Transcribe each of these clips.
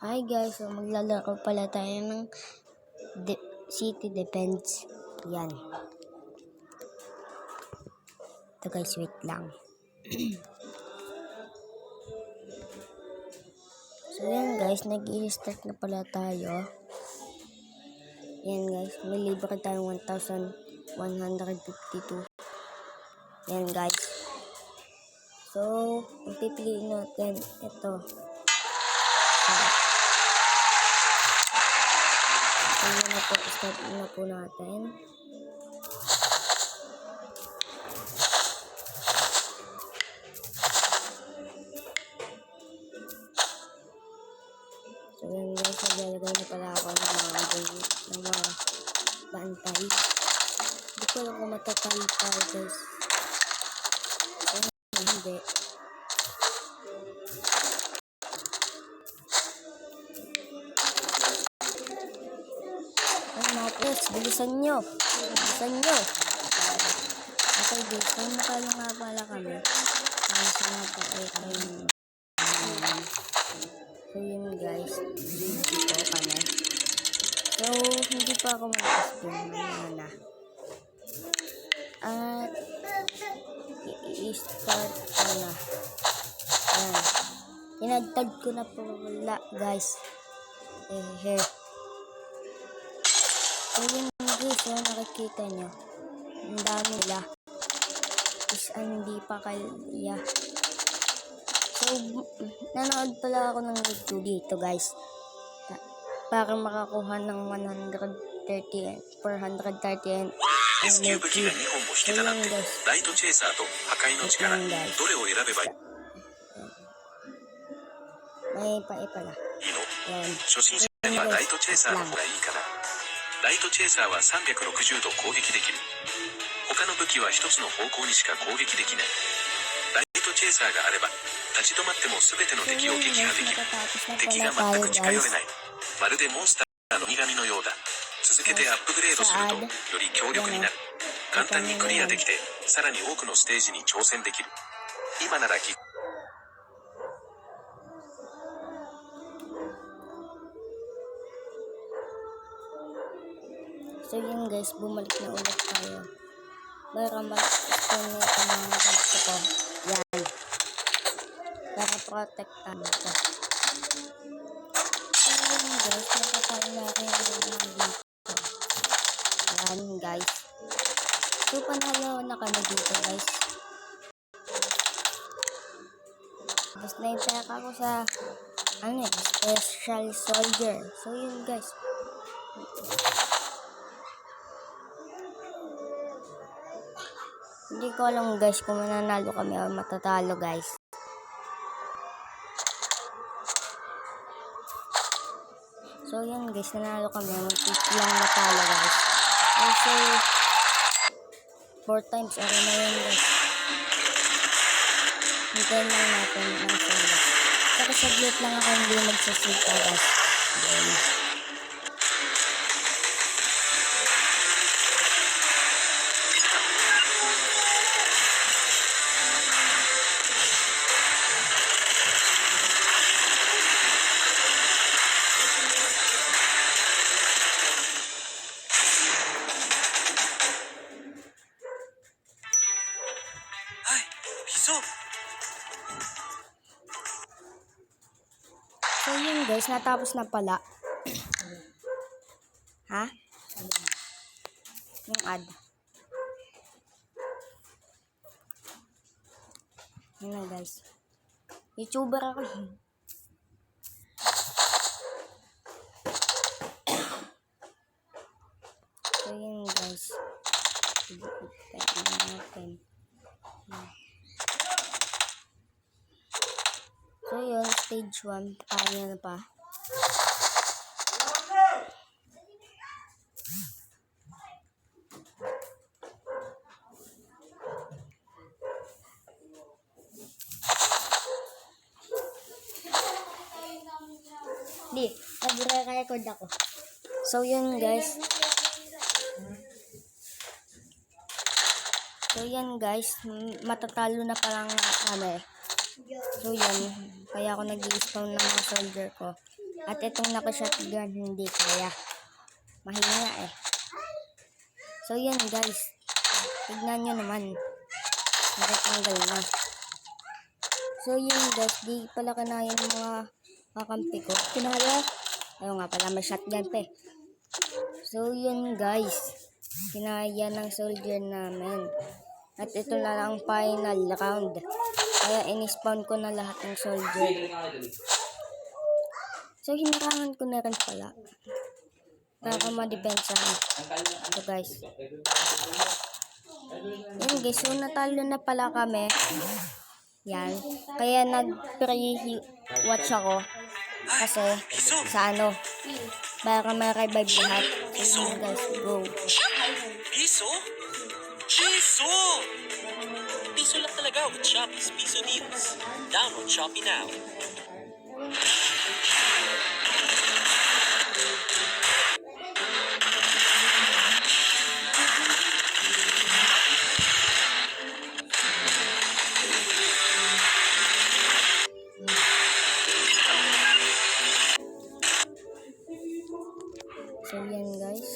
Hi guys, so maglalaro pala tayo ng City Defense. Yan. Ito guys, wait lang. So yan guys, nag-i-start na pala tayo. Yan guys, may libre tayong 1,152. Yan guys. So, pipiliin natin ito. Ayan na po, start na po natin. So yan guys, naglalagay na pala ako ng mga bantay. Hindi ko lang kung matatali pa guys. Hindi. Ay mga pres, bilisan nyo. Okay guys, may makalo nga pala kami. Sa nga po ay kayo. So yun guys, hindi po kami. So hindi pa ako mag-spin. Mamaya na. At i-start ko na. Ayan. Tinagtag ko na po wala guys. Here. So yun guys, so nakikita nyo. Ang dami nila. Is hindi pa kaya. So, nanood pala ako ng YouTube dito guys. Para makakuha ng 430 energy. So yun guys. May pala. Yan. ライトチェイサーは360度攻撃できる。他の武器は一つの方向にしか攻撃できない。ライトチェイサーがあれば、立ち止まっても全ての敵を撃破できる。敵が全く近寄れない。まるでモンスターの苦みのようだ。続けてアップグレードすると、より強力になる。簡単にクリアできて、さらに多くのステージに挑戦できる。今ならSo yun guys, bumalik na ulit tayo. Para mag-spin na ito mga gusto ko. Yan. Para protektan ito. So yun guys, nakatayo natin yung mga dito. Yan guys. So panalo na kami dito guys. Tapos na-impact ako sa special soldier. So yun guys. Hindi ko alam guys kung mananalo kami o matatalo guys. So yan guys, nanalo kami. Mag-tip lang natalo guys. Also, 4 times okay na yan guys. Hintayin lang natin ng saglit. Saka saglit lang ako hindi magsasalita guys. Then, so yun guys, natapos na pala. Ha? Yung ad. Yun na guys. YouTuber ako. So yun guys. So yun, stage 1. Kaya na pa. Hindi, nagre-record ako. So yun guys. So yan guys, matatalo na parang kami. So yan, kaya ako nag-i-spawn ng mga soldier ko. At itong naka-shotgun, hindi kaya. Mahina eh. So yan guys. Tignan nyo naman. Nakatanggal na. So yun guys, di pala kanaya ng mga kakampi ko. Kinaya. Ayaw nga pala, may shotgun pa eh. So yun guys. Kinaya ng soldier namin. At ito na lang final round. Kaya in-spawn ko na lahat ng soldier. So hinarangan ko na rin pala. Para ma-depensahan. So guys. Yan guys, so natalo na pala kami. Yan. Kaya nag-pre-watch ako. Kasi sa ano, para ma-revive lahat. So yun guys, go. Piso? Piso! Piso lang talaga with Shopee's Piso Deals. Download Shopee now. So yan guys.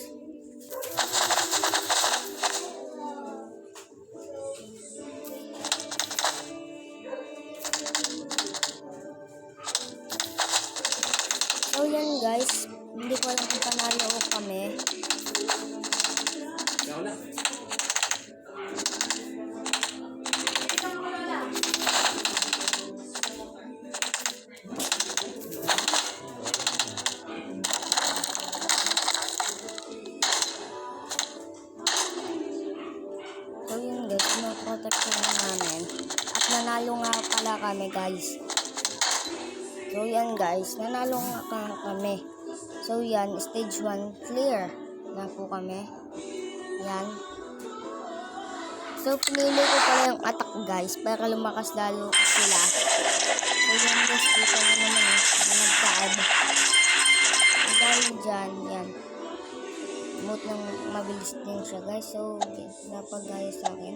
So yan guys, hindi ko alam kung panalo ko kami. So yun guys, pinoprotection namin. At nanalo nga pala kami guys. So yan guys, nanalo nga kami. So yan, stage 1 clear na po kami. Yan. So pinili ko pala yung attack guys para lumakas lalo sila. So yan guys, kita nyo naman eh, nagkaad. Dahil dyan, yan. Mood ng mabilis din siya guys. So napagaya sa akin.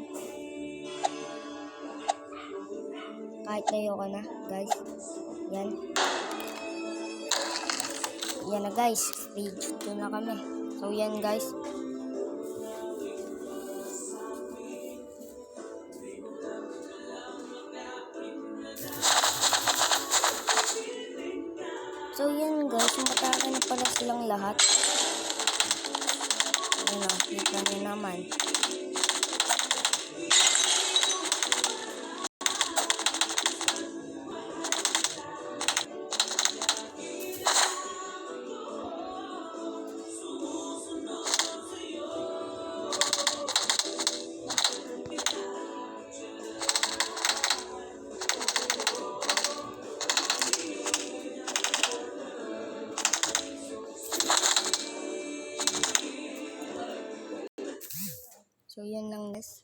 Kahit tayo ka na guys. Yan. Yan na guys. Stage 2 na kami. So yan guys. So yan guys. Matake na pala silang lahat. Yan o. Kita nyo naman. So, yun lang guys.